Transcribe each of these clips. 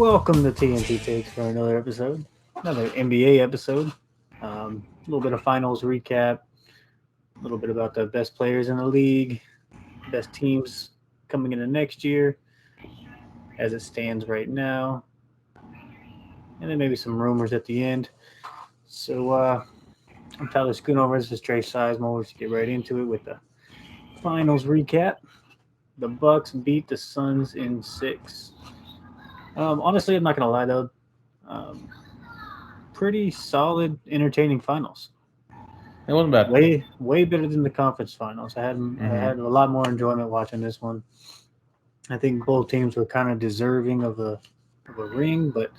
Welcome to TNT Takes for another episode, another NBA episode. A little bit of finals recap, a little bit about the best players in the league, best teams coming into next year as it stands right now, and then maybe some rumors at the end. So I'm Tyler Schoonover. This is Trey Sizemore. Let's get right into it with the finals recap. The Bucks beat the Suns in six. Honestly, I'm not gonna lie though. Um, Pretty solid, entertaining finals. It wasn't bad. Way better than the conference finals. I had a lot more enjoyment watching this one. I think both teams were kind of deserving of a ring, but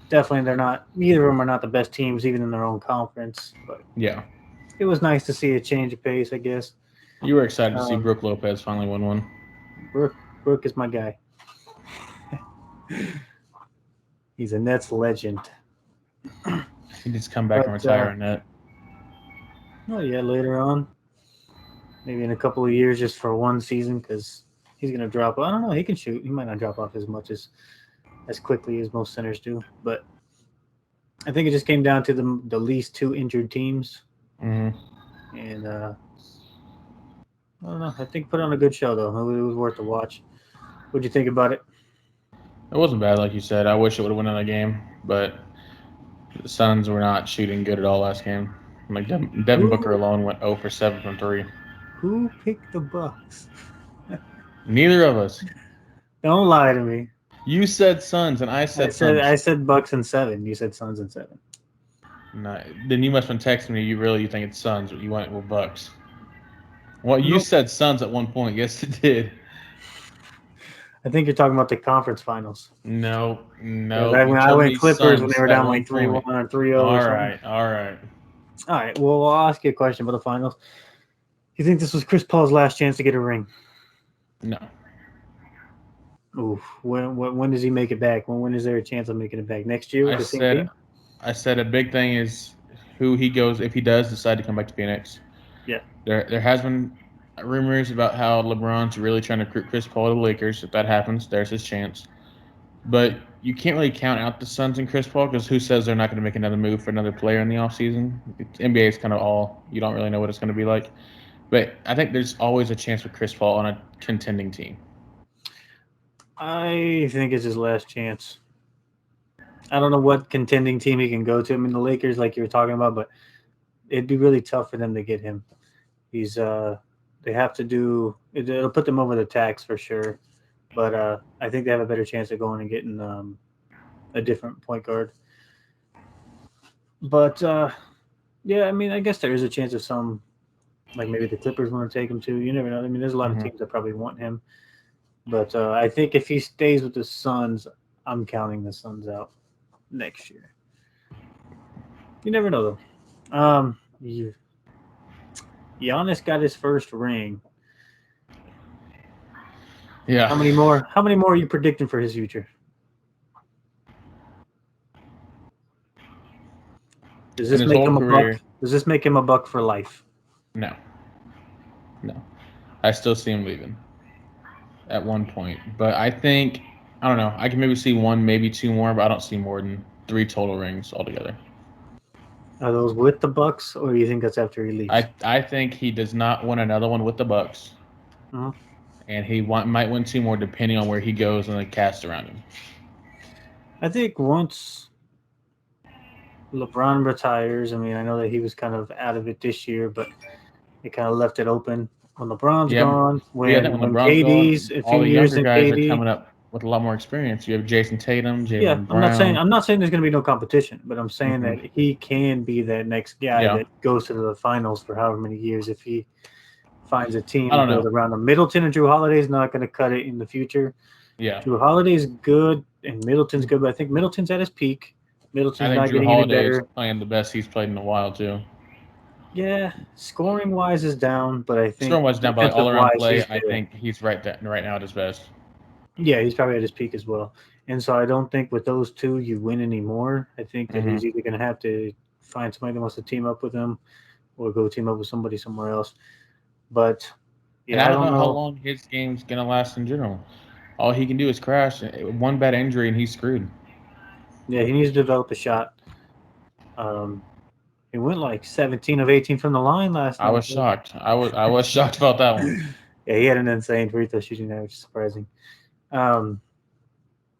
definitely they're not. Neither of them are not the best teams, even in their own conference. But Yeah. it was nice to see a change of pace, I guess. You were excited to see Um, Brooke Lopez finally win one. Brooke is my guy. He's a Nets legend. He just come back and But retire in that. oh yeah, later on, maybe in a couple of years, just for one season, because he's gonna drop. I don't know. He can shoot. He might not drop off as much as quickly as most centers do, but I think it just came down to the least two injured teams, hmm and I don't know. I think put on a good show though. It was worth the watch. What'd you think about it? It wasn't bad, like you said. I wish it would have won another game, but the Suns were not shooting good at all last game. Like Devin Booker Who alone went 0 for 7 from 3. who picked the Bucks? Neither of us. Don't lie to me. You said Suns and I I said said I Suns. said Bucks and seven. You said Suns and seven. No, then you must have been texting me. You think it's Suns, but you went with Bucks. Well, you Nope. said Suns at one point. Yes, it did. I think you're talking about the conference finals. No, Because no. I You went I told went me Clippers when they Suns were at down one like 3-1 point. or 3-0 or All something. right, all right. All right. Well, I'll ask you a question about the finals. You think this was Chris Paul's last chance to get a ring? No. Oof. When does he make it back? When is there a chance of making it back? Next year with I the same said team? I said a big thing is who he goes if he does decide to come back to Phoenix. Yeah. There has been rumors about how LeBron's really trying to recruit Chris Paul to the Lakers. If that happens, there's his chance. But you can't really count out the Suns and Chris Paul because who says they're not going to make another move for another player in the offseason? NBA is kind of all you don't really know what it's going to be like. But I think there's always a chance for Chris Paul on a contending team. I think it's his last chance. I don't know what contending team he can go to. I mean, the Lakers, like you were talking about, but it'd be really tough for them to get him. He's they have to do it'll put them over the tax for sure. But I think they have a better chance of going and getting a different point guard. But yeah, I mean, I guess there is a chance of some, like maybe the Clippers want to take him too. You never know. I mean, there's a lot of hmm teams that probably want him. But I think if he stays with the Suns, I'm counting the Suns out next year. You never know though. Giannis got his first ring. Yeah. How many more? How many more are you predicting for his future? Does In this his make whole him a buck? career, Does this make him a buck for life? no, no. I still see him leaving at one point. But I think I don't know. I can maybe see one, maybe two more, but I don't see more than three total rings altogether. Are those with the Bucks, or do you think that's after he leaves? I think he does not win another one with the Bucks, Uh-huh. and might win two more depending on where he goes and the cast around him. I think once LeBron retires, I mean, I know that he was kind of out of it this year, but it kind of left it open. When LeBron's Yeah, gone, but yeah, I think when when LeBron's gone, KD's a all few the years younger in guys are KD, coming up with a lot more experience. You have Jason Tatum, yeah, Jalen Brown. I'm not saying there's going to be no competition, but I'm saying hmm that he can be that next guy Yeah, that goes to the finals for however many years if he finds a team I to don't build know. around him. Middleton and Drew Holiday's not going to cut it in the future. Yeah, Drew Holiday's good and Middleton's good, but I think Middleton's at his peak. I Middleton's think not Drew getting any Holiday is better. playing the best he's played in a while too. Yeah, scoring wise is down, but I think Scoring was down, but like all defensive around wise play, he's I good. think he's right now at his best. Yeah, he's probably at his peak as well. And so I don't think with those two you win anymore. I think that hmm he's either going to have to find somebody that wants to team up with him or go team up with somebody somewhere else. But And yeah, I I don't don't know how know. long his game's gonna last in general. all he can do is crash. One bad injury and he's screwed. Yeah, he needs to develop a shot. Um, he went like 17 of 18 from the line last I night. was shocked. I was shocked about that one. Yeah, he had an insane free throw shooting there, which is surprising. Um,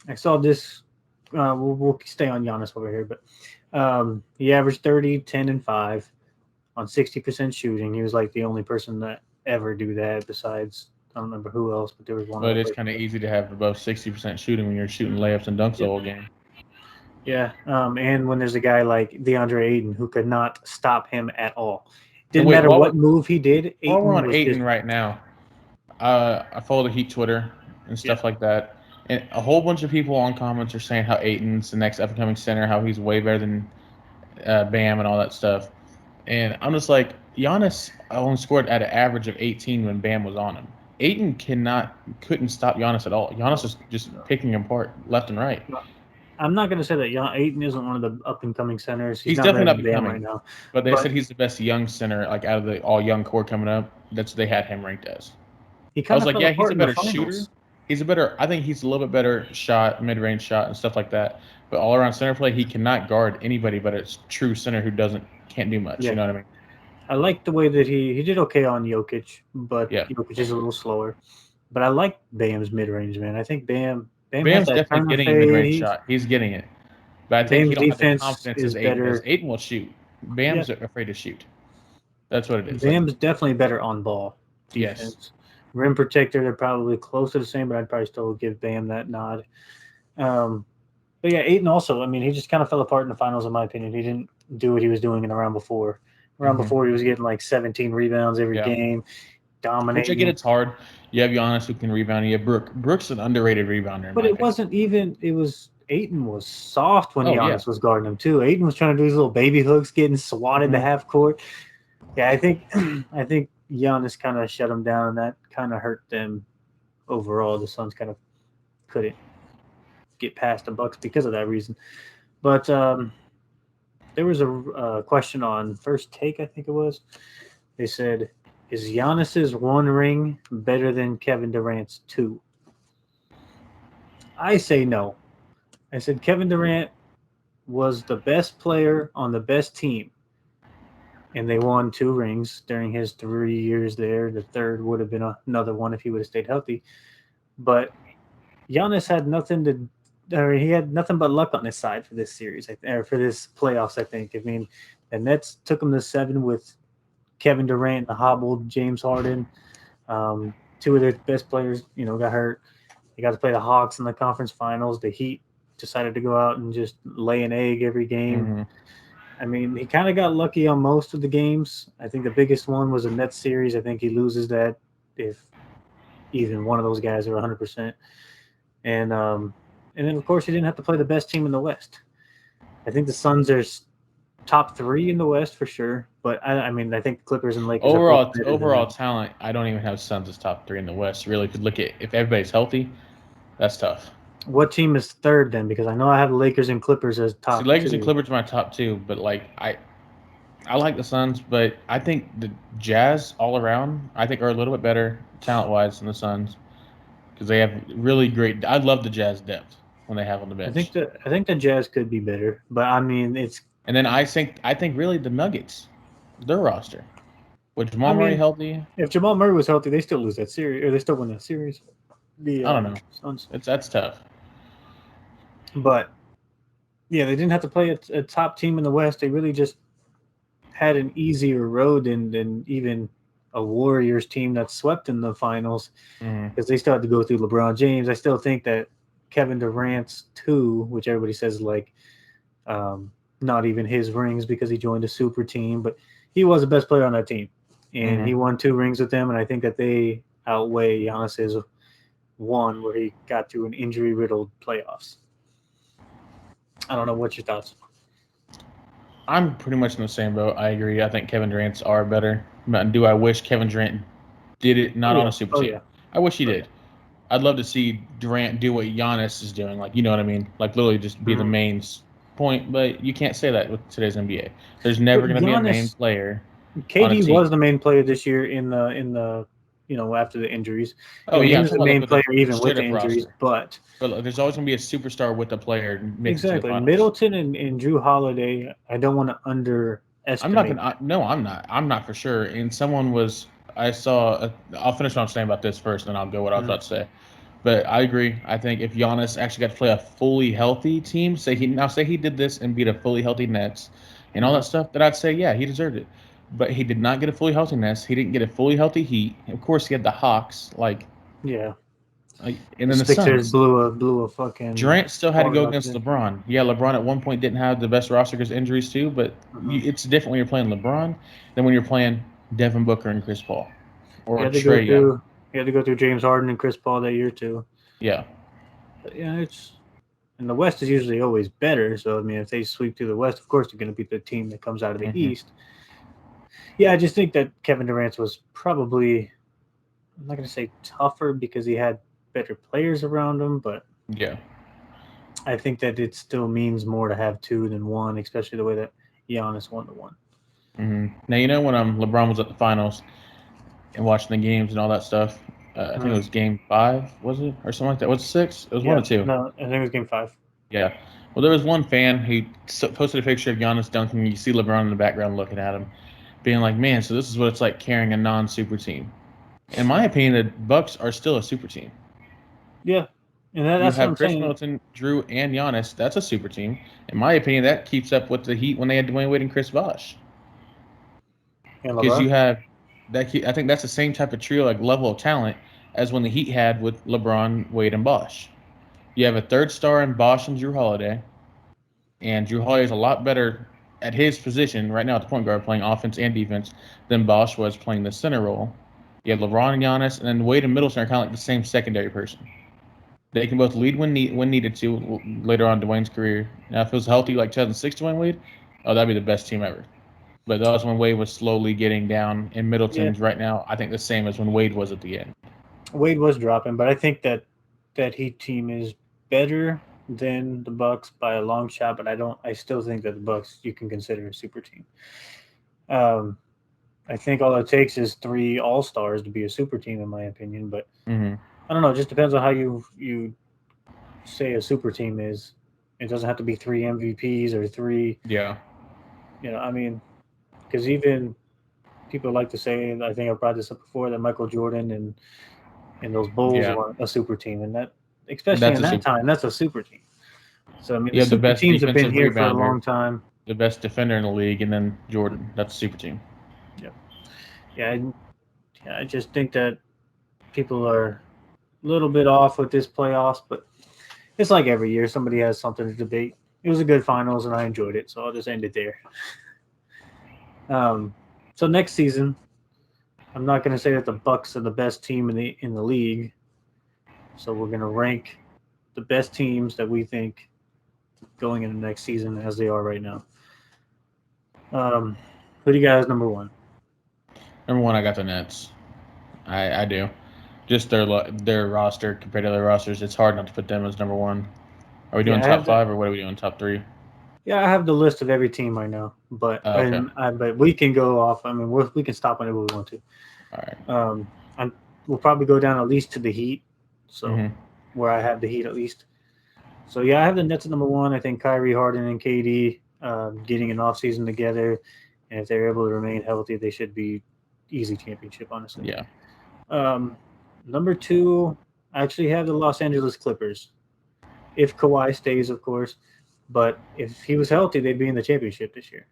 I saw this. We'll stay on Giannis over here, but he averaged 30, 10, and 5 on 60% shooting. He was like the only person that ever do that besides, I don't remember who else, but there was one But other it's person. kind of easy to have above 60% shooting when you're shooting layups and dunks the Yep. whole game. Yeah. And when there's a guy like DeAndre Ayton who could not stop him at all. So Didn't wait, matter what move he did, while we're Ayton on was just, Aiton right now, I follow the Heat Twitter and yeah. stuff like that, and a whole bunch of people on comments are saying how Aiton's the next upcoming center, how he's way better than Bam and all that stuff. And I'm just like, Giannis only scored at an average of 18 when Bam was on him. Aiton couldn't stop Giannis at all. Giannis was just picking him apart left and right. I'm not going to say that Ayton isn't one of the up and coming centers. He's He's not better definitely not than Bam right becoming, now. but they But said he's the best young center, like out of the all young core coming up. That's what they had him ranked as. he I kind was of like, fell yeah, he's apart a in the better shooter. finals. I think he's a little bit better shot, mid range shot, and stuff like that. But all around center play, he cannot guard anybody but a true center who can't do much. Yeah. You know what I mean? I like the way that he did okay on Jokic, but Yeah. Jokic is a little slower. But I like Bam's mid range, man. I think Bam has Bam's that definitely turn of getting a mid fade. range shot. He's getting it. But I think he Bam's don't have the defense confidence as is Aiton does. better. Aiton will shoot. Yeah, Bam's afraid to shoot. That's what it is. Like, Bam's definitely better on ball yes. defense. Rim protector, they're probably close to the same, but I'd probably still give Bam that nod. Um, but yeah, Aiton also, I mean, he just kind of fell apart in the finals, in my opinion. He didn't do what he was doing in the round before. Round Mhm. before, he was getting like 17 rebounds every Yeah. game, Which I get dominating. it's hard. You have Giannis who can rebound. You have Brook. Brook's an underrated rebounder in But my it opinion. wasn't even, it was, Aiton was soft when Oh yeah. Giannis was guarding him too. Aiton was trying to do his little baby hooks, getting swatted to Mhm. half court. Yeah, I think I think Giannis kind of shut him down, and that kind of hurt them overall. The Suns kind of couldn't get past the Bucks because of that reason. But there was a question on First Take, I think it was. They said, "Is Giannis's one ring better than Kevin Durant's two?" I say no. I said Kevin Durant was the best player on the best team, and they won two rings during his 3 years there. The third would have been another one if he would have stayed healthy. But Giannis had nothing to, or he had nothing but luck on his side for this series, or for this playoffs. I think. I mean, the Nets took him to 7 with Kevin Durant, the hobbled James Harden. Two of their best players, got hurt. They got to play the Hawks in the conference finals. The Heat decided to go out and just lay an egg every game. Mhm. I mean, he kind of got lucky on most of the games. I think the biggest one was a Nets series. I think he loses that if even one of those guys are 100%. And then of course he didn't have to play the best team in the West. I think the Suns are top 3 in the West for sure. But I mean, I think the Clippers and Lakers are both better than Overall them. talent, I don't even have Suns as top 3 in the West. Really, could look at if everybody's healthy, that's tough. What team is third then? Because I know I have the Lakers and Clippers as See, top Lakers and 2. Clippers are my top 2, but like I like the Suns, but I think the Jazz all around I think are a little bit better talent wise than the Suns because they have really great. I love the Jazz depth when they have on the bench, I think the Jazz could be better, but I mean it's. and then I think really the Nuggets, their roster with I Jamal Murray mean, healthy. if Jamal Murray was healthy, they still lose that series, or they still win that series. The I don't know. Suns, That's tough. but yeah, they didn't have to play a top team in the West. They really just had an easier road than even a Warriors team that swept in the finals Mhm. because they still had to go through LeBron James. I still think that Kevin Durant's two, which everybody says like um, not even his rings because he joined a super team, but he was the best player on that team, and he Mhm. won two rings with them. And I think that they outweigh Giannis's one where he got to an injury riddled playoffs. I don't know. What's your thoughts? I'm pretty much in the same boat. I agree. I think Kevin Durant's are better. But do I wish Kevin Durant did it Oh not on yeah. a super Oh team? yeah. I wish he Oh yeah. did. I'd love to see Durant do what Giannis is doing. Like, you know what I mean? Like, literally just be the Mhm. main point. But you can't say that with today's NBA. There's But never going to be a main Giannis, player on a KD team. was the main player this year in the after the injuries. Oh He yeah, I'm was talking the about like main with player the even with straight the up injuries, roster. but But like, there's always gonna be a superstar with a player makes it to the exactly finals. Middleton and Drew Holiday. I don't want to I'm not underestimate. gonna. No, I'm not. I'm not for sure. And someone was. I saw. I'll finish what I'm saying about this first, and then I'll go what I was Mhm. about to say. But I agree. I think if Giannis actually got to play a fully healthy team, say he did this and beat a fully healthy Nets and all Mhm. that stuff, then I'd say yeah, he deserved it. But he did not get a fully healthy Nets. He didn't get a fully healthy Heat. Of course, he had the Hawks, Yeah, and the then the Sixers Suns. blew a fucking Durant still had to fart go up against there. LeBron. Yeah, LeBron at one point didn't have the best roster because injuries too, but Mhm. it's different when you're playing LeBron than when you're playing Devin Booker and Chris Paul He or had to go Trey Young. through. He had to go through James Harden and Chris Paul that year too. Yeah. But yeah, it's and the West is usually always better. So I mean, if they sweep through the West, of course they're going to beat the team that comes out of the Hmm. East. Yeah, I just think that Kevin Durant was probably, I'm not going to say tougher because he had better players around him, but Yeah. I think that it still means more to have two than one, especially the way that Giannis won the one. Now when LeBron was at the finals and watching the games and all that stuff. I think it Mhm. was Game 5, was it, or something like that? Was it 6? It was one Yeah, or two. no, I think it was game five. Yeah. Well, there was one fan who posted a picture of Giannis dunking. You see LeBron in the background looking at him, being like, "Man, so this is what it's like carrying a non-super team." In my opinion, the Bucks are still a super team. Yeah, and You that's what have I'm Chris saying. Middleton, Drew, and Giannis. That's a super team. In my opinion, that keeps up with the Heat when they had Dwayne Wade and Chris Bosh. And Because LeBron. you have I think that's the same type of trio, like level of talent, as when the Heat had with LeBron, Wade, and Bosh. You have a third star in Bosh and Drew Holiday, and Drew Holiday is a lot better at his position right now at the point guard, playing offense and defense, than Bosh was playing the center role. You have LeBron and Giannis, and then Wade and Middleton are kind of like the same secondary person. They can both lead when needed to later on in Dwayne's career. Now, if it was healthy like 2006 Dwayne Wade, oh, that'd be the best team ever. But that was when Wade was slowly getting down, and Yeah, Middleton's right now, I think the same as when Wade was at the end. Wade was dropping, but I think that Heat team is better than the Bucks by a long shot. But I don't. I still think that the Bucks you can consider a super team. Um, I think all it takes is three All Stars to be a super team, in my opinion. But Hmm. I don't know. It just depends on how you say a super team is. It doesn't have to be three MVPs or three. Yeah. I mean, because even people like to say, and I think I brought this up before, that Michael Jordan and those Bulls Yeah. were a super team, and that especially That's in a that super time, team. that's a super team. So I mean, the You have the super best teams have been defensive here for a rebounder, long time. the best defender in the league, and then Jordan. That's a super team. Yep. Yeah, I just think that people are a little bit off with this playoffs, but it's like every year somebody has something to debate. It was a good finals, and I enjoyed it, so I'll just end it there. Um, so next season, I'm not going to say that the Bucks are the best team in the league. So we're going to rank the best teams that we think going into next season as they are right now. Who do you guys number one? Number one, I got the Nets. I do. Just their roster compared to their rosters, it's hard not to put them as number one. Are we doing Yeah, top five or what are we doing? Top three? I have the list of every team right now, Okay. but we can go off. I mean, we can stop whenever we want to. All right. I'm, we'll probably go down at least to the Heat, so Mm-hmm. where I have the Heat at least. So I have the Nets at number one. I think Kyrie, Harden, and KD getting an off season together, and if they're able to remain healthy, they should be easy championship. Honestly, Yeah. um, number two, I actually have the Los Angeles Clippers. If Kawhi stays, of course, but if he was healthy, they'd be in the championship this year.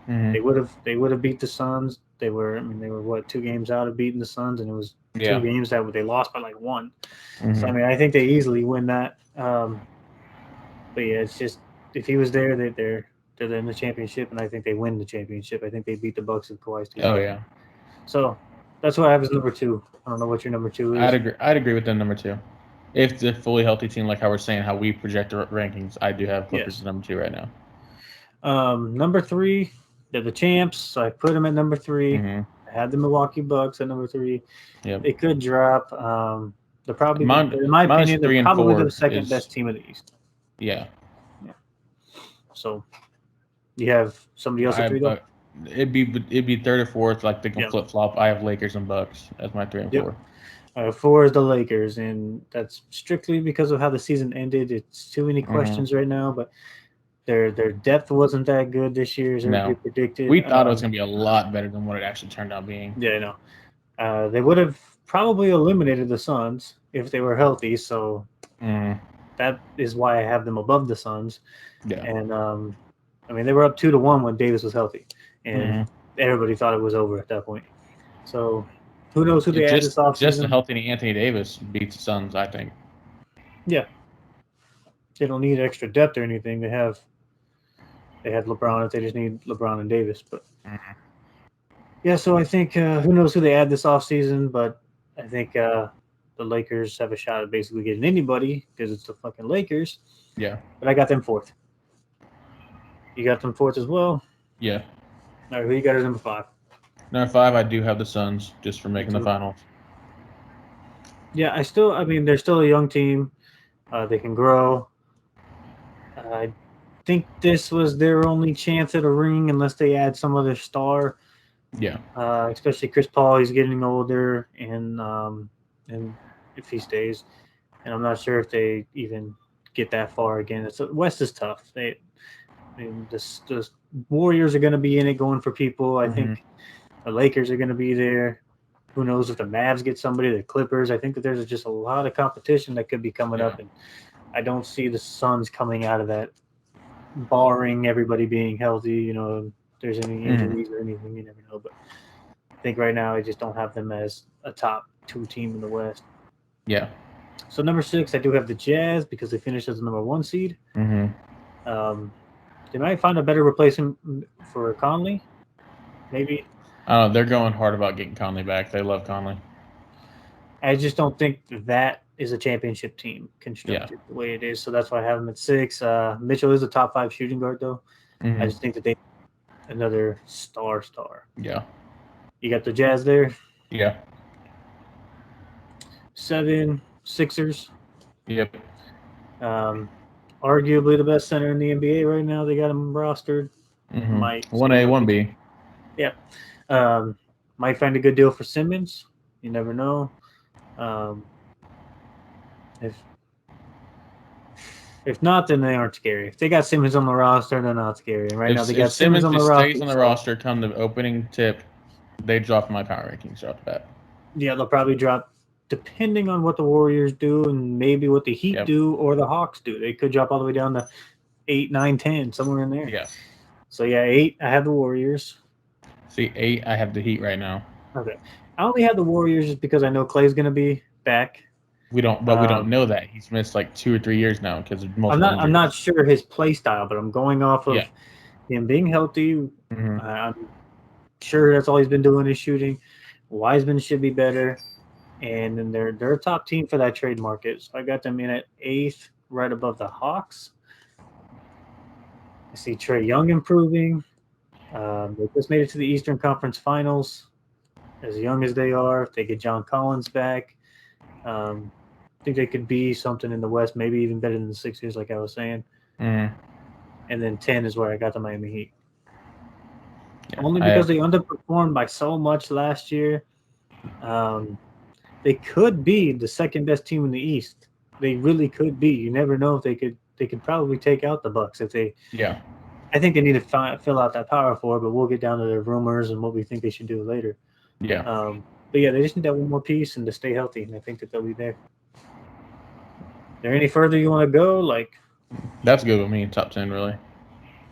Mm-hmm. They would have beat the Suns. They were what 2 games out of beating the Suns, and it was two Yeah. games that they lost by like one. So I Mm-hmm. mean, I think they easily win that. But yeah, it's just if he was there, they're in the championship, and I think they win the championship. I think they beat the Bucks if Kawhi stays Oh healthy. yeah. So that's what I have as number two. I don't know what your number two I'd is. agree. I'd agree with them number two. If the fully healthy team, like how we're saying, how we project the rankings, I do have Clippers Yes. as number two right now. Number three, they're the champs, so I put them at number three. Mm-hmm. I had the Milwaukee Bucks at number three. Yep. They could drop. Mine, In my mine is opinion, they're three and probably the four. second Is best team of the East. yeah. Yeah. So you have somebody else I at have three though. It'd be third or fourth, like they can Yeah. flip flop. I have Lakers and Bucks as my 3 and Yep. 4. 4 is the Lakers, and that's strictly because of how the season ended. It's too many Mm-hmm. questions right now, but their depth wasn't that good this year, as everybody No, predicted. we thought it was gonna be a lot better than what it actually turned out being. Yeah, no. They would have probably eliminated the Suns if they were healthy, so Mm, that is why I have them above the Suns. yeah. And I mean, they were up 2-1 when Davis was healthy, and Mm-hmm. everybody thought it was over at that point. So who knows who It they add this just a offseason? healthy Anthony Davis beats the Suns, I think. Yeah, they don't need extra depth or anything. They have LeBron if they just need LeBron and Davis. But Mhm. yeah, so I think who knows who they add this offseason, but I think the Lakers have a shot at basically getting anybody because it's the fucking Lakers. Yeah, But I got them fourth. You got them fourth as well. yeah. All right, who you got as number 5? Number 5, I do have the Suns just for Me making the too. finals. Yeah, I mean, they're still a young team. They can grow. I think this was their only chance at a ring unless they add some other star. Yeah. Especially Chris Paul. He's getting older, and if he stays, and I'm not sure if they even get that far again. West is tough. I mean, the Warriors are going to be in it, going for people. I Mm-hmm. think the Lakers are going to be there. Who knows if the Mavs get somebody? The Clippers. I think that there's just a lot of competition that could be coming Yeah. up, and I don't see the Suns coming out of that, barring everybody being healthy. If there's any Mm-hmm. injuries or anything, you never know. But I think right now I just don't have them as a top 2 team in the West. Yeah. So number 6, I do have the Jazz because they finished as the number 1 seed. Mm-hmm. Um, they might find a better replacement for Conley, maybe. They're going hard about getting Conley back. They love Conley. I just don't think that is a championship team Yeah. constructed the way it is. So that's why I have them at 6. Mitchell is a top 5 shooting guard, though. I Mm-hmm. just think that they another star. Yeah. You got the Jazz there. Yeah. 7 Sixers. Yep. Um, Arguably the best center in the NBA right now. They got him rostered. Might Mm-hmm. see 1A, what they 1B. Yeah. Might find a good deal for Simmons. You never know. Um, if if not, then they aren't scary. If they got Simmons on the roster, they're not scary. And right now they If got Simmons Simmons on the just stays roster. on the So roster come the opening tip, they drop my power rankings off the bat. yeah, they'll probably drop depending on what the Warriors do and maybe what the Heat Yep. do or the Hawks do. They could drop all the way down to 8, 9, 10, somewhere in there. Yeah. So yeah, 8. I have the Warriors. See, 8, I have the Heat right now. Okay. I only have the Warriors just because I know Clay's going to be back. We don't know that he's missed like 2 or 3 years now because of multiple I'm injuries. not sure his play style, but I'm going off Yeah. of him being healthy. Mm-hmm. I'm sure that's all he's been doing is shooting. Wiseman should be better, and then they're a top team for that trade market. So I got them in at 8th, right above the Hawks. I see Trae Young improving. They just made it to the Eastern Conference Finals. As young as they are, if they get John Collins back, I think they could be something in the West, maybe even better than the Sixers, like I was saying. Mm-hmm. And then 10 is where I got the Miami Heat. Yeah. Only because they underperformed by so much last year. They could be the second best team in the East. They really could be. You never know if they could. They could probably take out the Bucks if they. Yeah. I think they need to fill out that power forward, but we'll get down to the rumors and what we think they should do later. Yeah. But yeah, they just need that one more piece and to stay healthy, and I think that they'll be there. There any further you want to go? Like, That's good with me. Top 10, really.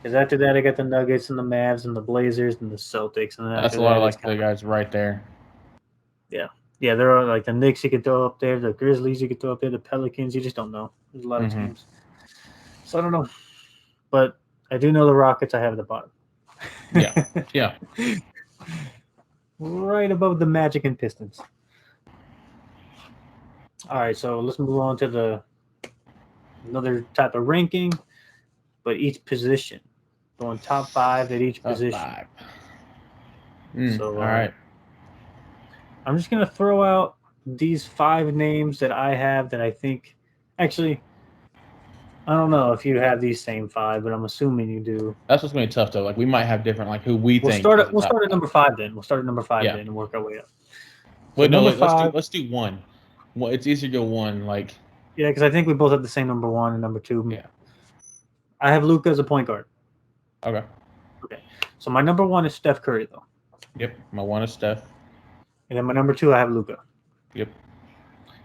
because after that, I got the Nuggets and the Mavs and the Blazers and the Celtics, and then That's after a lot that, of it's like the guys right there. yeah, there are like the Knicks you could throw up there, the Grizzlies you could throw up there, the Pelicans. You just don't know. There's a lot of Mm-hmm. teams, so I don't know. But I do know the Rockets. I have at the bottom. Yeah. Yeah. Right above the Magic and Pistons. All right, so let's move on to another type of ranking, but each position, going top 5 at each Top position. 5. So all right. I'm just gonna throw out these 5 names that I have that I think. Actually, I don't know if you have these same five, but I'm assuming you do. That's what's gonna be tough though. Like we might have different, like who we We'll think start is at the top five. number five then. We'll start at number five Yeah. then and work our way up. So Wait, no, number let's five. do one. Well, it's easier to go one. Like Yeah, because I think we both have the same number one and number two. yeah. I have Luka as a point guard. Okay. Okay. So my number one is Steph Curry though. Yep. My one is Steph. And then my number two, I have Luka. Yep.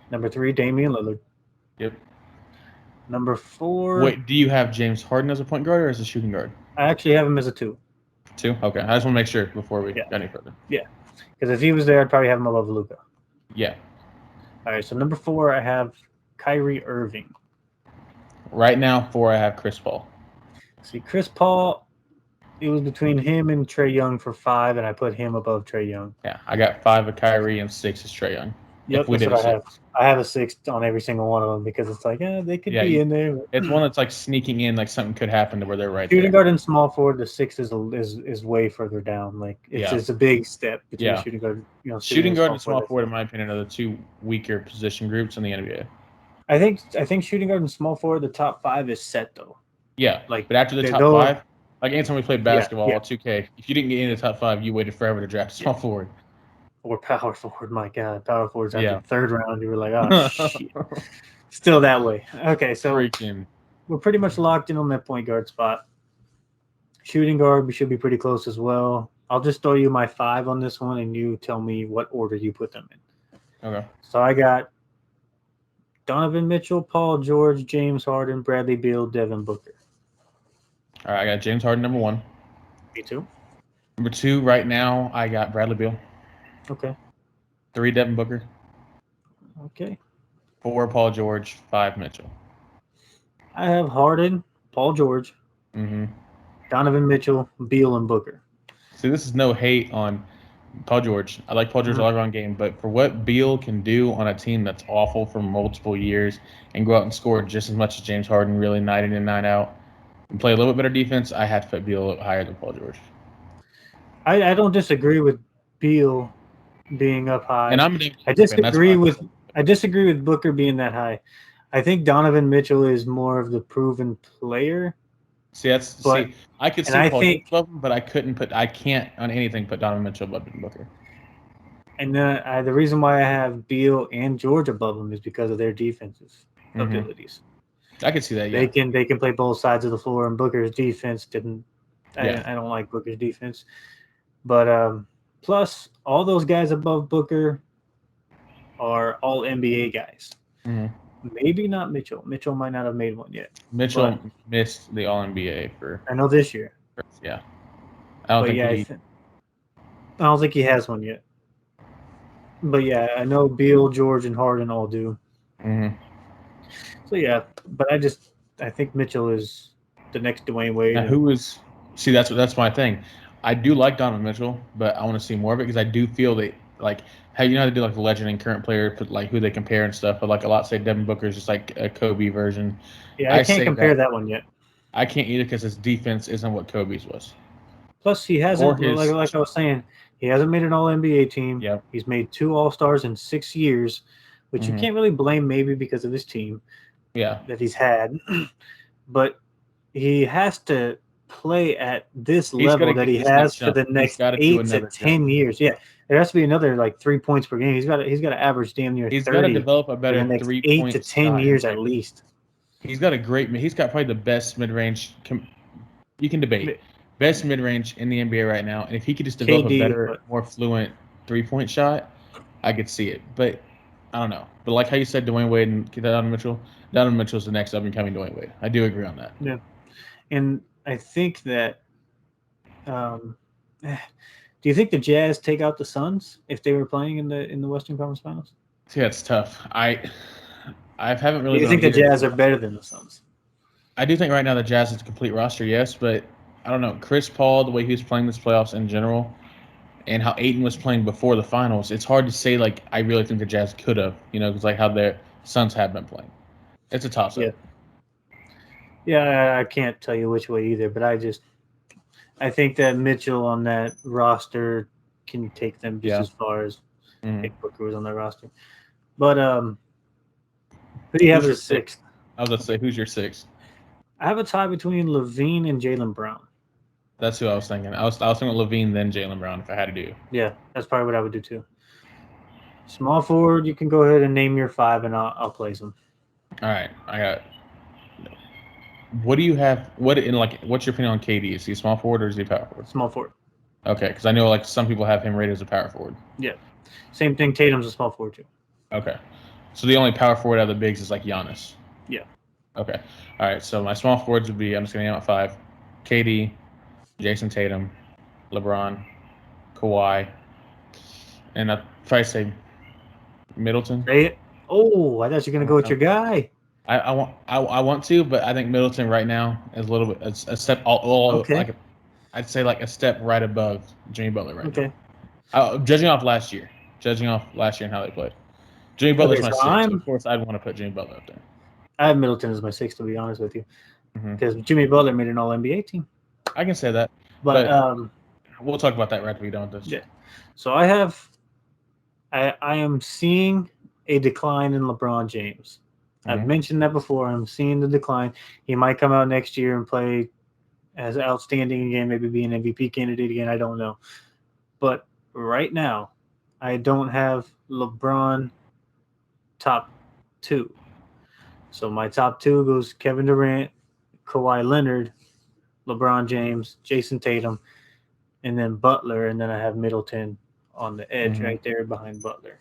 Number three, Damian Lillard. Yep. Number four. Wait, do you have James Harden as a point guard or as a shooting guard? I actually have him as a two. Two? Okay. I just want to make sure before we go any further. Yeah. Because if he was there, I'd probably have him above Luka. Yeah. All right. So number four, I have Kyrie Irving. Right now, four, I have Chris Paul. See, Chris Paul, it was between him and Trae Young for five, and I put him above Trae Young. Yeah. I got five of Kyrie and six is Trae Young. Yep, that's what I have. I have a six on every single one of them because it's like, they could be in there. It's one that's like sneaking in, like something could happen to where they're right shooting there. guard and small forward, the six is way further down. Like it's a big step between shooting guard. Shooting guard and small forward, in my opinion, are the two weaker position groups in the NBA. I think shooting guard and small forward, the top five is set though. Yeah, but after the top five, like anytime we played basketball, 2K, if you didn't get into the top five, you waited forever to draft a small forward. Or power forward, my God, power forwards after the third round, you were like, oh shit. Still that way. Okay, so we're pretty much locked in on that point guard spot. Shooting guard, we should be pretty close as well. I'll just throw you my five on this one, and you tell me what order you put them in. Okay. So I got Donovan Mitchell, Paul George, James Harden, Bradley Beal, Devin Booker. All right, I got James Harden number one. Me too. Number two, right now, I got Bradley Beal. Okay. Three, Devin Booker. Okay. Four, Paul George. Five, Mitchell. I have Harden, Paul George, Donovan Mitchell, Beal, and Booker. See, this is no hate on Paul George. I like Paul George all around game, but for what Beal can do on a team that's awful for multiple years and go out and score just as much as James Harden, really night in and night out, and play a little bit better defense, I have to put Beal higher than Paul George. I don't disagree with Beal being up high. And I disagree with Booker being that high. I think Donovan Mitchell is more of the proven player. See, I could see Paul George above him, but I can't on anything put Donovan Mitchell above Booker. And the reason why I have Beal and George above him is because of their defensive abilities. I could see that. Yeah, they can play both sides of the floor, and Booker's defense didn't. I don't like Booker's defense, but plus all those guys above Booker are all NBA guys. Maybe not Mitchell. Mitchell might not have made one yet. Mitchell missed the All-NBA for. I know this year. Yeah, I don't think he has one yet. But yeah, I know Beal, George, and Harden all do. So yeah, but I think Mitchell is the next Dwayne Wade. Now, that's my thing. I do like Donovan Mitchell, but I want to see more of it because I do feel that like how they do like the legend and current player, put like who they compare and stuff. But like a lot say Devin Booker is just like a Kobe version. Yeah, I can't compare that one yet. I can't either because his defense isn't what Kobe's was. Plus, he hasn't like I was saying, he hasn't made an All-NBA team. Yeah, he's made 2 All-Stars in 6 years, which you can't really blame maybe because of his team. Yeah, that he's had, but he has to play at this level that he has for the next 8 to 10 years. Yeah, there has to be another like 3 points per game. He's got to average damn near 30. He's got to develop a better 8 to 10 years at least. He's got probably the best mid-range. You can debate best mid-range in the NBA right now, and if he could just develop a better, more fluent 3-point shot, I could see it. But I don't know. But like how you said, Dwayne Wade and Donovan Mitchell is the next up-and-coming Dwayne Wade. I do agree on that. Yeah, and I think that. Do you think the Jazz take out the Suns if they were playing in the Western Conference Finals? See, that's tough. I haven't really. Do you think the Jazz are better than the Suns? I do think right now the Jazz is a complete roster, yes, but I don't know. Chris Paul, the way he was playing this playoffs in general, and how Ayton was playing before the finals, it's hard to say. Like I really think the Jazz could have, because like how their Suns have been playing. It's a toss-up. Yeah, I can't tell you which way either, but I think that Mitchell on that roster can take them just as far as Booker was on that roster. But who do you have as 6th? I was going to say, who's your 6th? I have a tie between Levine and Jaylen Brown. That's who I was thinking. I was thinking Levine then Jaylen Brown if I had to do. Yeah, that's probably what I would do too. Small forward, you can go ahead and name your 5, and I'll place them. All right, I got. What do you have? What's your opinion on KD? Is he a small forward or is he a power forward? Small forward. Okay, because I know like some people have him rated as a power forward. Yeah, same thing. Tatum's a small forward too. Okay, so the only power forward out of the bigs is like Giannis. Yeah. Okay, all right. So my small forwards would be I'm just gonna name out 5: KD, Jason Tatum, LeBron, Kawhi, and I'd probably say Middleton. Say it. Oh, I thought you were gonna go with your guy. I want to, but I think Middleton right now is a little bit a step Okay. like I'd say like a step right above Jimmy Butler right Okay. now. Judging off last year and how they played. Jimmy Butler's Okay, my so 6. So of course, I'd want to put Jimmy Butler up there. I have Middleton as my 6, to be honest with you, Hmm. because Jimmy Butler made an All NBA team. I can say that, But we'll talk about that right after we done with this. yeah. So I am seeing a decline in LeBron James. I've Mhm. mentioned that before. I'm seeing the decline. He might come out next year and play as outstanding again, maybe be an MVP candidate again. I don't know. But right now, I don't have LeBron top 2. So my top 2 goes Kevin Durant, Kawhi Leonard, LeBron James, Jason Tatum, and then Butler, and then I have Middleton on the edge Mhm. right there behind Butler.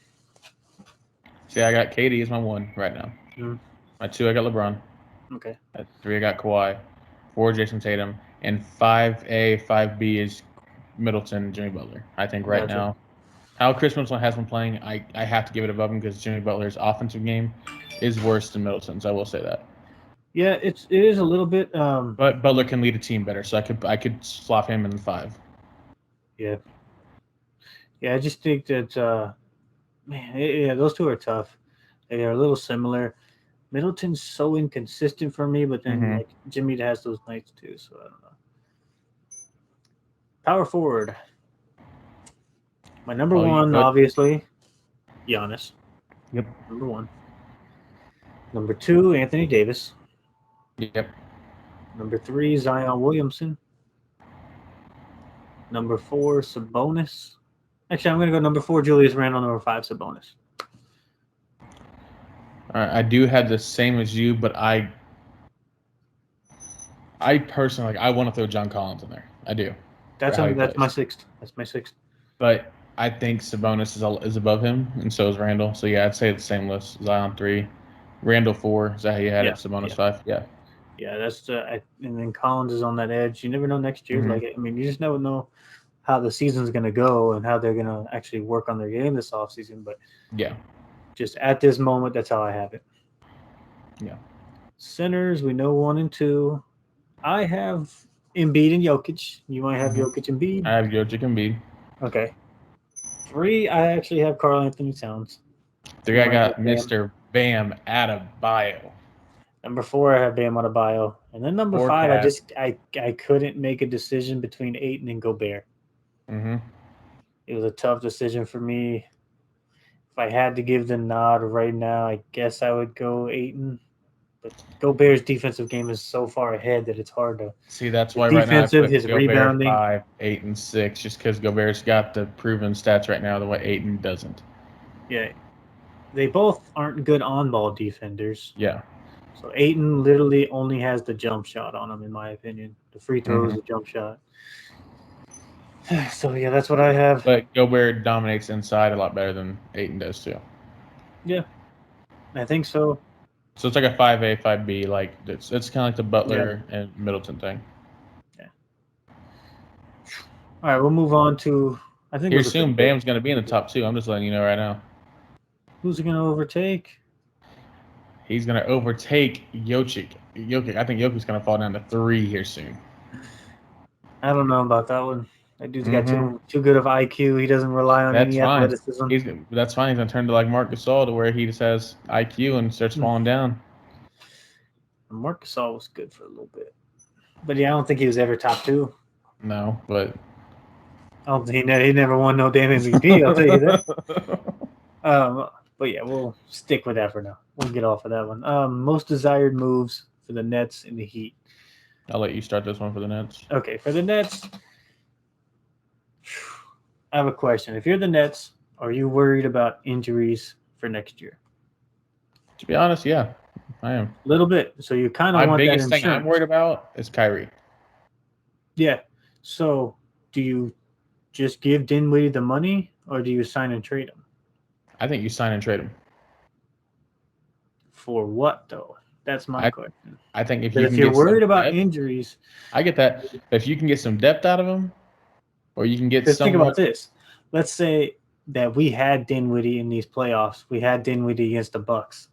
See, I got KD as my 1 right now. Mhm. My 2, I got LeBron. Okay. At 3, I got Kawhi. 4, Jason Tatum, and 5A, 5B is Middleton, Jimmy Butler. I think right Gotcha. now, how Chris Middleton has been playing, I have to give it above him because Jimmy Butler's offensive game is worse than Middleton's. I will say that. Yeah, it is a little bit. But Butler can lead a team better, so I could slot him in the 5. Yeah, yeah. I just think that man, yeah, those two are tough. They are a little similar. Middleton's so inconsistent for me, but then Mm-hmm. like Jimmy has those nights too. So I don't know. Power forward. My number Oh, you one, could. obviously, Giannis. Yep. Number 1. Number 2, Anthony Davis. Yep. Number 3, Zion Williamson. Number 4, Sabonis. Actually, I'm going to go number 4, Julius Randle. Number 5, Sabonis. All right, I do have the same as you, but I personally I want to throw John Collins in there. I do. For how he That's my plays. 6th. That's my 6th. But I think Sabonis is above him, and so is Randall. So yeah, I'd say it's the same list. Zion 3, Randall 4. Is that how you had Yeah, it? Sabonis yeah, 5. Yeah. yeah. That's and then Collins is on that edge. You never know next year. Mm-hmm. Like I mean, you just never know how the season's going to go and how they're going to actually work on their game this offseason. But Yeah. just at this moment, that's how I have it. Yeah. Centers, we know 1 and 2. I have Embiid and Jokic. You might have Mm-hmm. Jokic and Embiid. I have Jokic and Embiid. Okay. 3, I actually have Karl Anthony Towns. 3, You I might have got Bam. Mr. Bam Adebayo. Number 4, I have Bam Adebayo. And then number 5, Cat. I couldn't make a decision between Aiton and Gobert. Mm-hmm. It was a tough decision for me. If I had to give the nod right now, I guess I would go Aiton. But Gobert's defensive game is so far ahead that it's hard to. See, that's His why right now I defensive, put his Gobert rebounding. 5, 8, and 6, just because Gobert's got the proven stats right now the way Aiton doesn't. Yeah, they both aren't good on-ball defenders. Yeah. So Aiton literally only has the jump shot on him, in my opinion. The free throws, Mm-hmm. the jump shot. So yeah, that's what I have. But Gobert dominates inside a lot better than Aiton does too. Yeah, I think so. So it's like a 5A, 5B. Like it's kind of like the Yeah. Butler and Middleton thing. Yeah. All right, we'll move on to. I think it Here was a pretty soon, good. Bam's going to be in the top 2. I'm just letting you know right now. Who's it going to overtake? He's going to overtake Jokic. I think Jokic's going to fall down to 3 here soon. I don't know about that one. That dude's got Mm-hmm. too good of IQ. He doesn't rely on That's any fine. athleticism. That's fine. He's going to turn to like Marc Gasol to where he just has IQ and starts falling down. Marc Gasol was good for a little bit, but yeah, I don't think he was ever top 2. No, but I don't think he never won no damn MVP. I'll tell you that. But yeah, we'll stick with that for now. We'll get off of that one. Most desired moves for the Nets and the Heat. I'll let you start this one for the Nets. Okay, for the Nets, I have a question. If you're the Nets, are you worried about injuries for next year? To be honest, yeah, I am. A little bit. So you kind of My want that biggest thing I'm insurance. worried about is Kyrie. Yeah. So do you just give Dinwiddie the money, or do you sign and trade him? I think you sign and trade him. For what, though? That's my question. I think if But you if can you're get some worried about depth, injuries, I get that. But if you can get some depth out of him, or you can get because think someone. about this. Let's say that we had Dinwiddie in these playoffs. We had Dinwiddie against the Bucks.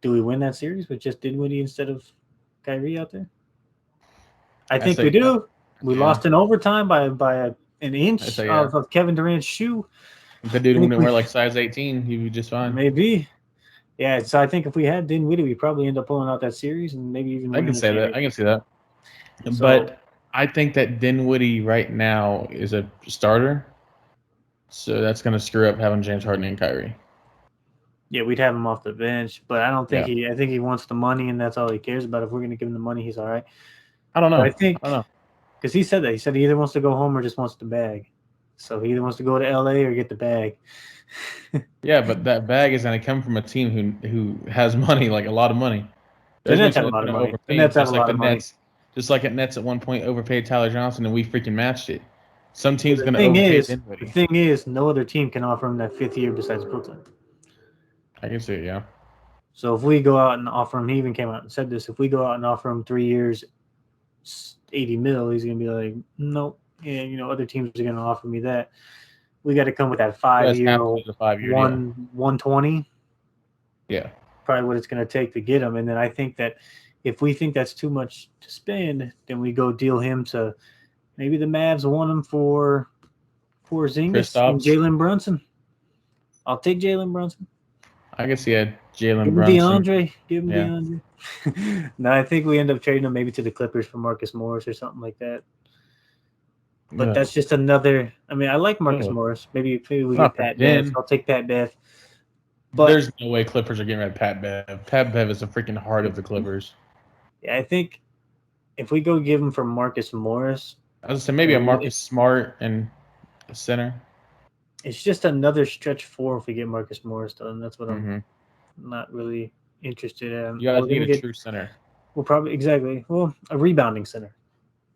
Do we win that series with just Dinwiddie instead of Kyrie out there? I I think we say, yeah, do. We yeah. lost in overtime by an I inch say, yeah. of Kevin Durant's shoe. If the dude I think wouldn't we wear like size 18, he'd be just fine. maybe. Yeah, so I think if we had Dinwiddie, we probably end up pulling out that series and maybe even I can winning the say that. I can championship. see that. So But I think that Dinwiddie right now is a starter, so that's going to screw up having James Harden and Kyrie. yeah, we'd have him off the bench, but I don't think Yeah, he. I think he wants the money, and that's all he cares about. If we're going to give him the money, he's all right. I don't But I know. I think don't know. because he said that he said he either wants to go home or just wants the bag. So he either wants to go to LA or get the bag. Yeah, but that bag is going to come from a team who has money, like a lot of money. The There's going to Nets be have someone a that's lot of going to money. The overpay him, Nets have a lot of money. Just like at Nets at one point overpaid Tyler Johnson, and we freaking matched it. Some But team's going to overpay Dinwiddie. the thing is, no other team can offer him that 5th year besides Brooklyn. I can see it. Yeah. So if we go out and offer him, he even came out and said this. If we go out and offer him 3 years, 80 mil, he's gonna be like, nope. Yeah, other teams are gonna offer me that. We got to come with that You guys 5 year have to do the 5 year deal. 120. Yeah. Probably what it's gonna take to get him. And then I think that if we think that's too much to spend, then we go deal him to maybe the Mavs want him for Porzingis and Kristaps. Jalen Brunson. I'll take Jalen Brunson. I can see a Give Jalen him Brunson. DeAndre. Give him Yeah. DeAndre. No, I think we end up trading him maybe to the Clippers for Marcus Morris or something like that. But Ugh. that's just another. I mean, I like Marcus Ugh. Morris. Maybe we get Not for Pat Bev. Den. I'll take Pat Bev. But There's no way Clippers are getting rid of Pat Bev. Pat Bev is the freaking heart of the Clippers. yeah, I think if we go give him for Marcus Morris, I was saying maybe a Marcus Smart and a center. it's just another stretch four if we get Marcus Morris done. That's what I'm Mm-hmm. not really interested in. You guys need a true center. We'll probably a rebounding center.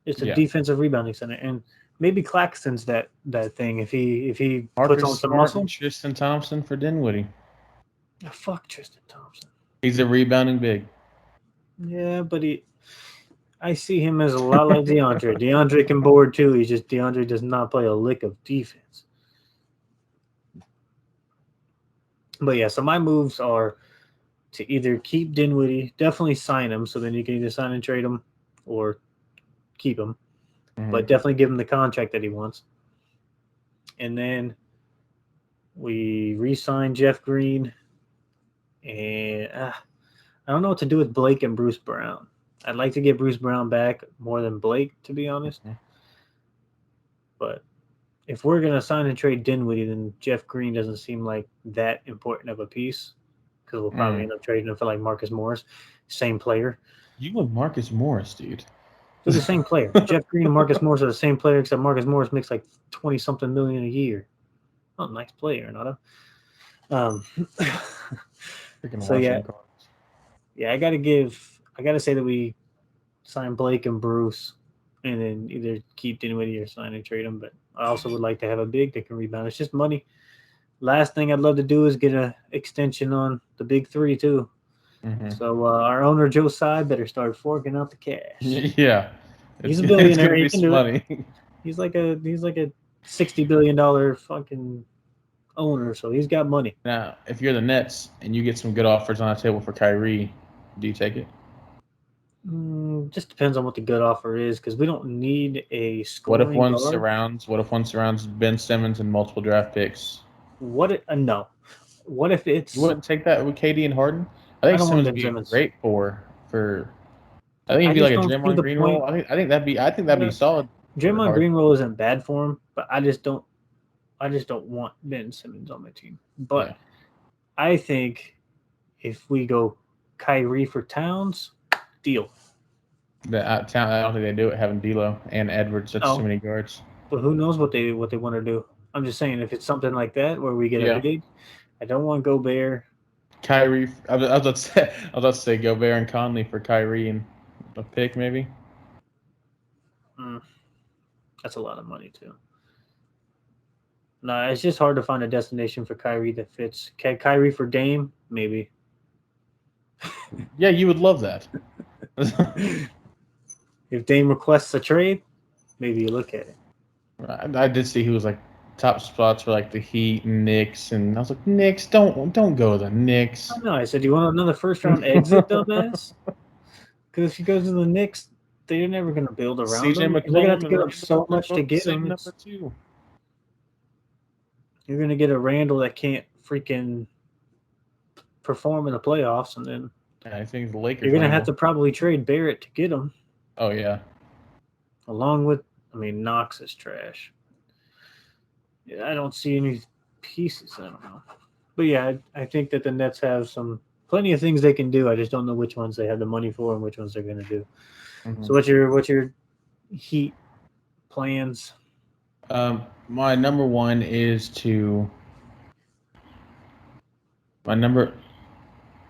Just a Yeah. defensive rebounding center, and maybe Claxton's that thing. If he puts on Marcus some Smart muscle, and Tristan Thompson for Dinwiddie. oh, fuck Tristan Thompson. He's a rebounding big. Yeah, but I see him as a lot like DeAndre. DeAndre can board too. He's just DeAndre does not play a lick of defense. But yeah, so my moves are to either keep Dinwiddie, definitely sign him, so then you can either sign and trade him, or keep him. Mm-hmm. But definitely give him the contract that he wants. And then we re-sign Jeff Green, and I don't know what to do with Blake and Bruce Brown. I'd like to get Bruce Brown back more than Blake, to be honest. Mm-hmm. But if we're going to sign and trade Dinwiddie, then Jeff Green doesn't seem like that important of a piece, because we'll probably end up trading him for like Marcus Morris, same player. You and Marcus Morris, dude. They're the same player. Jeff Green and Marcus Morris are the same player, except Marcus Morris makes like 20-something million a year. Oh, nice player, Nada. So yeah, I gotta say that we sign Blake and Bruce, and then either keep Dinwiddie or sign and trade him. But I also would like to have a big that can rebound. It's just money. Last thing I'd love to do is get an extension on the big three too. Mm-hmm. So our owner Joe Tsai better start forking out the cash. Yeah, he's a billionaire. He can do money. it. He's like a $60 billion fucking owner, so he's got money. Now, if you're the Nets and you get some good offers on the table for Kyrie, do you take it? Just depends on what the good offer is, because we don't need a What if scoring one guard. surrounds Ben Simmons and multiple draft picks? No. What if it's? You wouldn't take that with KD and Harden? I I think don't want Simmons would Ben be Simmons. great for. I think I he'd be just like a don't see Draymond the Green point. role. I think that'd be solid. For Draymond Harden. Green role isn't bad for him, but I just don't want Ben Simmons on my team. But Yeah. I think if we go Kyrie for Towns, deal. I don't think they do it having D'Lo and Edwards. That's too No, many guards. but who knows what they want to do? I'm just saying if it's something like that where we get a Yeah, big, I don't want Gobert. Kyrie. I was about to say, Gobert and Conley for Kyrie and a pick maybe. Mm, that's a lot of money too. No, it's just hard to find a destination for Kyrie that fits. Kyrie for Dame, maybe. Yeah, you would love that. If Dame requests a trade, maybe you look at it. I did see he was like top spots for like the Heat, and Knicks, and I was like, Knicks, don't go to the I Knicks. don't know. I said, you want another first round exit, dumbass? Because if he goes to the Knicks, they're never going to build around CJ him, and they're going to have McCollum to and give up Randall so are much to both the get same him. number two. You're going to get a Randall that can't freaking perform in the playoffs, and then Yeah, I think the you're Lakers going to have Randall. to probably trade Barrett to get him, Oh yeah. along with, I mean, Knox is trash. Yeah, I don't see any pieces. I don't know. But yeah, I think that the Nets have some plenty of things they can do. I just don't know which ones they have the money for and which ones they're going to do. Mhm. So what's your Heat plans? My number one is to my number.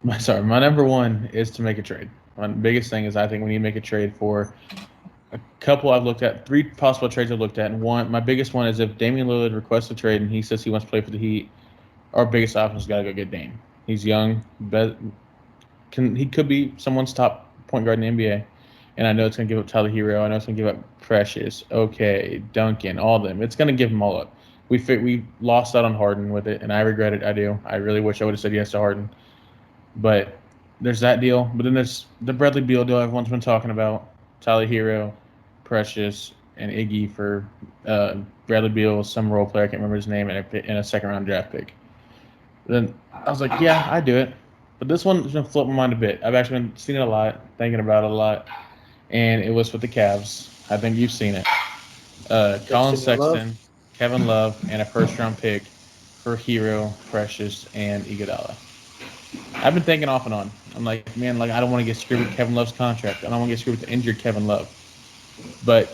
My number one is to make a trade. My biggest thing is I think we need to make a trade for a couple I've looked at, three possible trades I've looked at, and my biggest one is if Damian Lillard requests a trade and he says he wants to play for the Heat, our biggest option is got to go get Dame. He's young, but he could be someone's top point guard in the NBA. And I know it's going to give up Tyler Hero. I know it's going to give up Precious, okay, Duncan, all of them. It's going to give them all up. We lost out on Harden with it, and I regret it. I do. I really wish I would have said yes to Harden. But there's that deal. But then there's the Bradley Beal deal everyone's been talking about. Tyler Hero, Precious, and Iggy for uh, Bradley Beal, some role player. I can't remember his name, and a second round draft pick. Then I was like, yeah, I do it. But this one has been floating my mind a bit. I've actually been seeing it a lot, thinking about it a lot, and it was with the Cavs. I think you've seen it. Colin Sexton and Love. Sexton, Kevin Love, and a first round pick for Hero, Precious, and Iguodala. I've been thinking off and on. I'm like, man, like I don't want to get screwed with Kevin Love's contract. I don't want to get screwed with the injured Kevin Love. But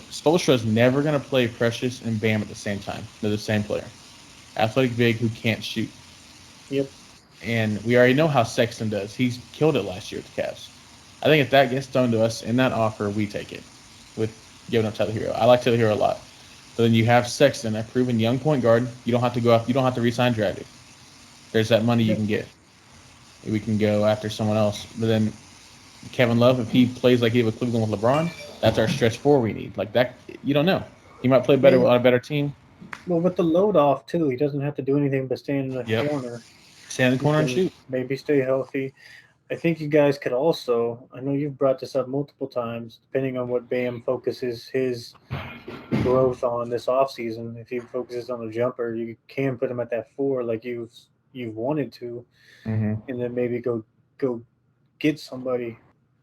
Spoelstra is never going to play Precious and Bam at the same time. They're the same player. Athletic big who can't shoot. Yep. And we already know how Sexton does. He's killed it last year with the Cavs. I think if that gets thrown to us in that offer, we take it with giving up Tyler Hero. I like Tyler Hero a lot. But then you have Sexton, a proven young point guard. You don't have to go out. You don't have to re-sign Dragic. There's that money you Yep. can get. We can go after someone else. But then Kevin Love, if he plays like he did with Cleveland with LeBron, that's our stretch four we need. Like that, you don't know. He might play better Yeah. on a better team. Well, with the load off too, he doesn't have to do anything but stand in the Yep. corner. Stand in the He corner and can shoot. maybe stay healthy. I think you guys could also. I know you've brought this up multiple times. Depending on what Bam focuses his growth on this offseason, if he focuses on the jumper, you can put him at that four like you've wanted to, Hmm. and then maybe go get somebody.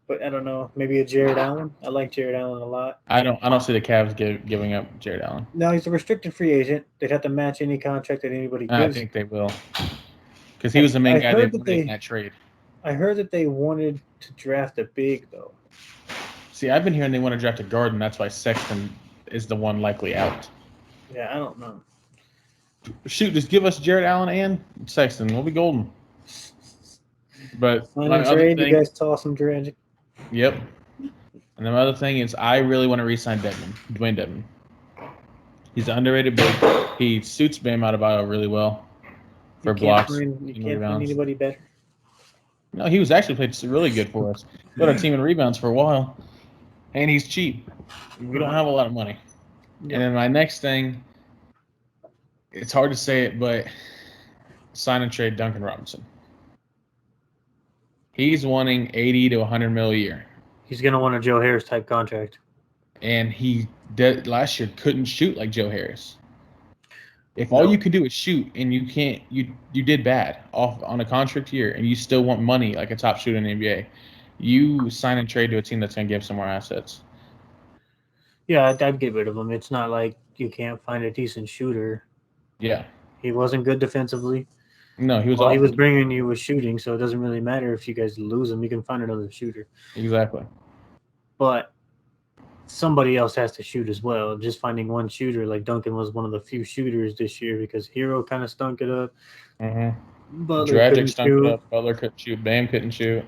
But I don't know. Maybe a Jared Allen. I like Jared Allen a lot. I don't see the Cavs giving up Jared Allen. Now he's a restricted free agent. They'd have to match any contract that anybody I gives. think they will because he I was the main I guy they heard that wanted in they that trade. I heard that they wanted to draft a big though. See, I've been hearing they want to draft a guard, and that's why Sexton is the one likely out. Yeah, I don't know. Shoot, just give us Jared Allen and Sexton. We'll be golden. But Sign my and other trade. You thing, guys toss him tragic. yep. And the other thing is, I really want to re-sign Dwayne Dedman. He's an underrated big. He suits Bam Adebayo really well You for can't blocks find you and can't find rebounds. anybody better. No, he was actually played really good for us. Led our team in rebounds for a while, and he's cheap. We don't have a lot of money. And Yep. then my next thing, it's hard to say it, but sign and trade Duncan Robinson. He's wanting 80 to 100 mil a year, He's gonna want a Joe Harris type contract. and he did last year couldn't shoot like Joe Harris. If all you No. could do is shoot and you can't, you did bad off on a contract year, and you still want money like a top shooter in the NBA, you sign and trade to a team that's going to give some more assets. Yeah, I'd get rid of him. It's not like you can't find a decent shooter. Yeah, He wasn't good defensively. no, he was All he was awful. bringing you was shooting, so it doesn't really matter if you guys lose him. You can find another shooter. Exactly. but somebody else has to shoot as well. Just finding one shooter, like Duncan was one of the few shooters this year because Hero kind of stunk it up. Butler Dragic couldn't stunk it shoot. up. Butler couldn't shoot. Bam couldn't shoot.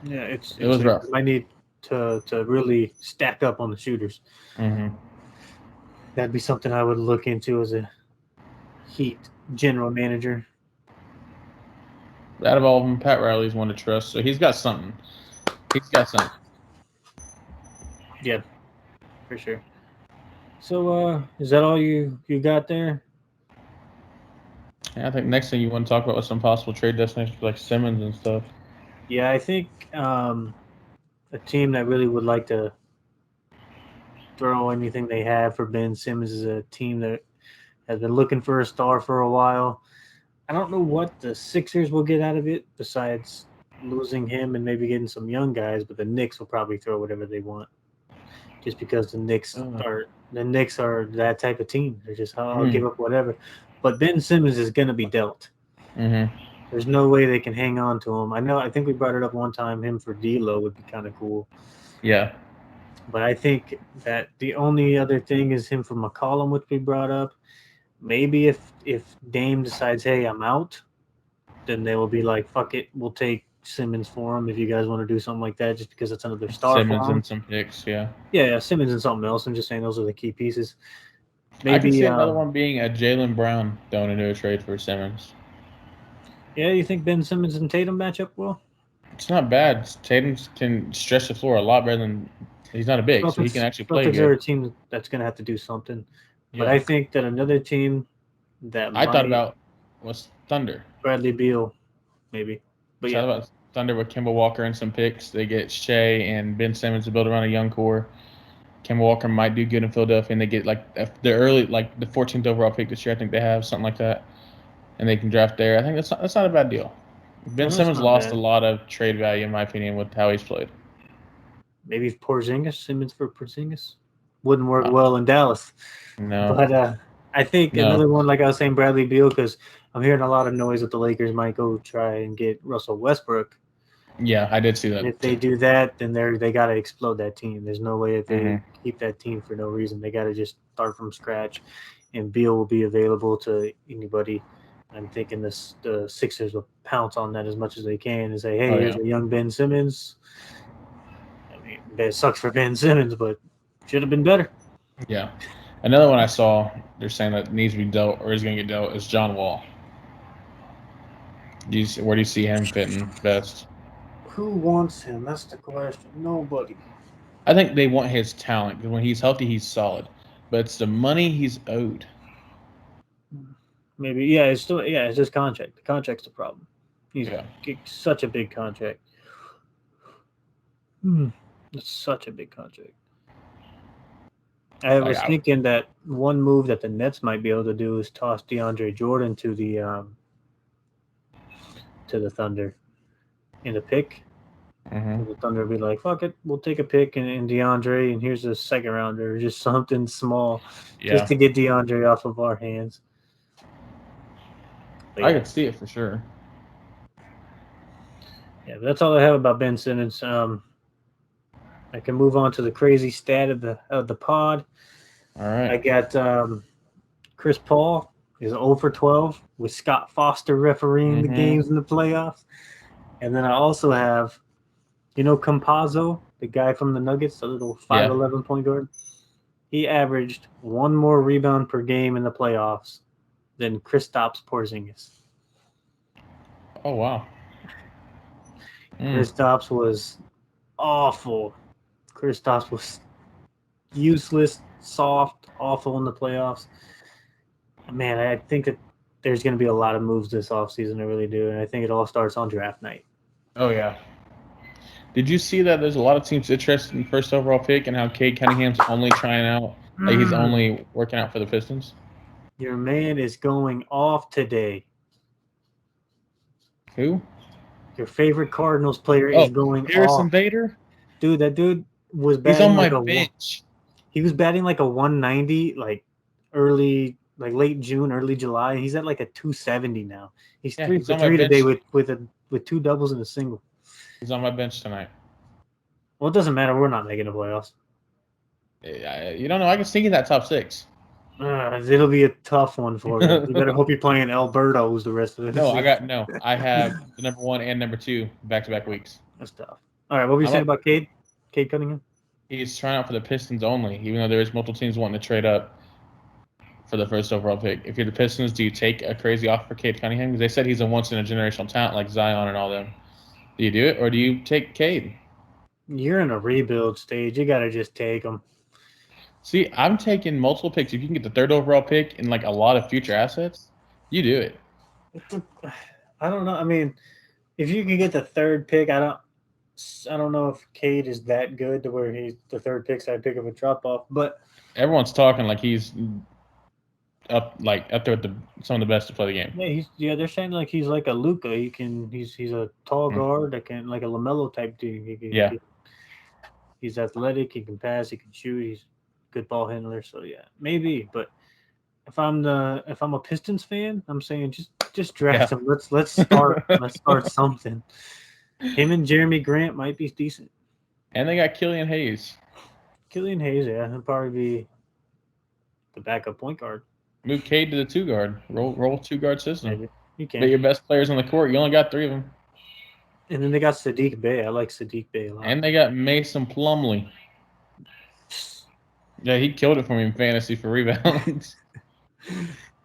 Yeah, It it's was like rough. I need to really stack up on the shooters. That'd be something I would look into as a Heat general manager. Out of all of them, Pat Riley's one to trust, so he's got something. He's got something. Yeah, for sure. So, is that all you got there? Yeah, I think next thing you want to talk about was some possible trade destinations like Simmons and stuff. Yeah, I think a team that really would like to throw anything they have for Ben Simmons is a team that has been looking for a star for a while. I don't know what the Sixers will get out of it besides losing him and maybe getting some young guys, but the Knicks will probably throw whatever they want, just because the Knicks are that type of team. They're just I'll give up whatever. But Ben Simmons is going to be dealt. There's no way they can hang on to him. I think we brought it up one time. Him for D'Lo would be kind of cool. Yeah. But I think that the only other thing is him for McCollum, which we brought up. Maybe if Dame decides, hey, I'm out, then they will be like, fuck it, we'll take Simmons for him if you guys want to do something like that, just because it's another star Simmons for him. and some picks, yeah. Yeah, Simmons and something else. I'm just saying those are the key pieces. I could Maybe see another one being a Jaylen Brown thrown into a trade for Simmons. Yeah, you think Ben Simmons and Tatum match up well? It's not bad. Tatum can stretch the floor a lot better than he's not a big, so he can actually play Celtics are good. a team that's going to have to do something. But Yeah. I think that another team that I thought might about was Thunder. Bradley Beal, maybe. But I yeah, thought about Thunder with Kemba Walker and some picks. They get Shea and Ben Simmons to build around a young core. Kemba Walker might do good in Philadelphia, and they get like the early, like the 14th overall pick this year. I think they have something like that, and they can draft there. I think that's not a bad deal. Ben no, that's Simmons not lost a bad. lot of trade value, in my opinion, with how he's played. Maybe Porzingis, Simmons for Porzingis wouldn't work well in Dallas. No, But I think no. another one, like I was saying, Bradley Beal, because I'm hearing a lot of noise that the Lakers might go try and get Russell Westbrook. Yeah, I did see And that if too. they do that, then they got to explode that team. There's no way if they Mhm. keep that team for no reason. They got to just start from scratch, and Beal will be available to anybody. I'm thinking the Sixers will pounce on that as much as they can and say, "Hey, Oh here's yeah, a young Ben Simmons." I mean, it sucks for Ben Simmons, but should have been better. yeah. Another one I saw, they're saying that needs to be dealt or is going to get dealt is John Wall. Where do you see him fitting best? Who wants him? That's the question. Nobody. I think they want his talent because when he's healthy, he's solid. But it's the money he's owed. Maybe it's still it's his contract. The contract's the problem. He's Yeah. such a big contract. It's such a big contract. I Like was thinking that one move that the Nets might be able to do is toss DeAndre Jordan to the Thunder in a pick. mhm. The Thunder would be like, "Fuck it, we'll take a pick in DeAndre, and here's a second rounder, just something small, just Yeah, to get DeAndre off of our hands." But I yeah, could see it for sure. that's all I have about Ben Simmons. I can move on to the crazy stat of the pod. All I right. got Chris Paul is 0 for 12 with Scott Foster refereeing the Mhm. games in the playoffs. And then I also have, Campazzo, the guy from the Nuggets, the little Yeah. 5'11" point guard. He averaged one more rebound per game in the playoffs than Kristaps Porzingis. Oh wow. Mm. Kristaps was awful. Kristaps was useless, soft, awful in the playoffs. Man, I think that there's going to be a lot of moves this offseason. I really do. And I think it all starts on draft night. Oh yeah. Did you see that there's a lot of teams interested in first overall pick and how Cade Cunningham's only trying out, like he's only working out for the Pistons? Your man is going off today. Who? Your favorite Cardinals player is Oh, going Harrison off. Bader. Dude, that dude was He's on batting my like bench. he was batting like a 190 like late June, early July. He's at like a 270 now. He's Yeah, 3 he's for on my 3 today bench. with two doubles and a single. He's on my bench tonight. Well, it doesn't matter. We're not making the playoffs. You don't know. I can sneak in that top 6. It'll be a tough one for you. You better hope you're playing Alberto's the rest of the season. No. I have the number 1 and number 2 back-to-back weeks. That's tough. All right, what were you saying about Cade? Cade Cunningham? He's trying out for the Pistons only, even though there's multiple teams wanting to trade up for the first overall pick. If you're the Pistons, do you take a crazy offer for Cade Cunningham? Because they said he's a once-in-a-generational talent like Zion and all them. Do you do it, or do you take Cade? You're in a rebuild stage. You got to just take him. See, I'm taking multiple picks. If you can get the 3rd overall pick and like a lot of future assets, you do it. I don't know. I mean, if you can get the 3rd pick, I don't know if Cade is that good to where he's the 3rd pick, so I pick up a drop off. But everyone's talking like he's up there with some of the best to play the game. Yeah, they're saying like he's like a Luka. He's a tall guard that can like a LaMelo type dude. He's athletic. He can pass. He can shoot. He's a good ball handler. So yeah, maybe. But if I'm a Pistons fan, I'm saying just draft him. Let's start something. Him and Jeremy Grant might be decent. And they got Killian Hayes. Killian Hayes, yeah, he'll probably be the backup point guard. Move Cade to the 2 guard. Roll 2-guard system. Maybe. You can. But your best players on the court, you only got 3 of them. And then they got Sadiq Bey. I like Sadiq Bey a lot. And they got Mason Plumlee. Yeah, he killed it for me in fantasy for rebounds.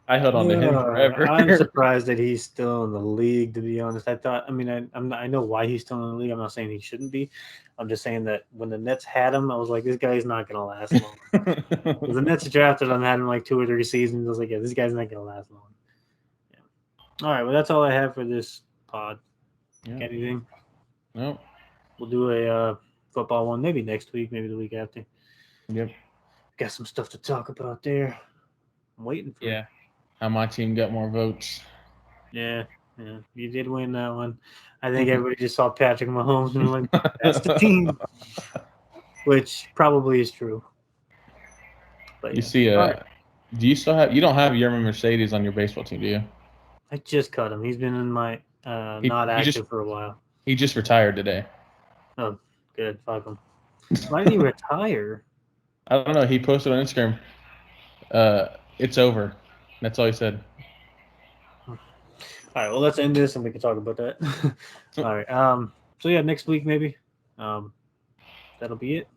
I held on to him forever. I'm surprised that he's still in the league, to be honest. I know why he's still in the league. I'm not saying he shouldn't be. I'm just saying that when the Nets had him, I was like, this guy's not going to last long. The Nets drafted him, had him like 2 or 3 seasons. I was like, yeah, this guy's not going to last long. Yeah. All right, well, that's all I have for this pod. Yeah. Anything? No. We'll do a football one maybe next week, maybe the week after. Yep. Got some stuff to talk about there. I'm waiting for it. How my team got more votes. Yeah, you did win that one. I think everybody just saw Patrick Mahomes and was like, that's the team, which probably is true. But you see, do you still have? You don't have Yerman Mercedes on your baseball team, do you? I just cut him. He's been in my not active for a while. He just retired today. Oh, good. Fuck him. Why did he retire? I don't know. He posted on Instagram. It's over. That's all he said. All right. Well, let's end this and we can talk about that. All right. So yeah, next week maybe. That'll be it.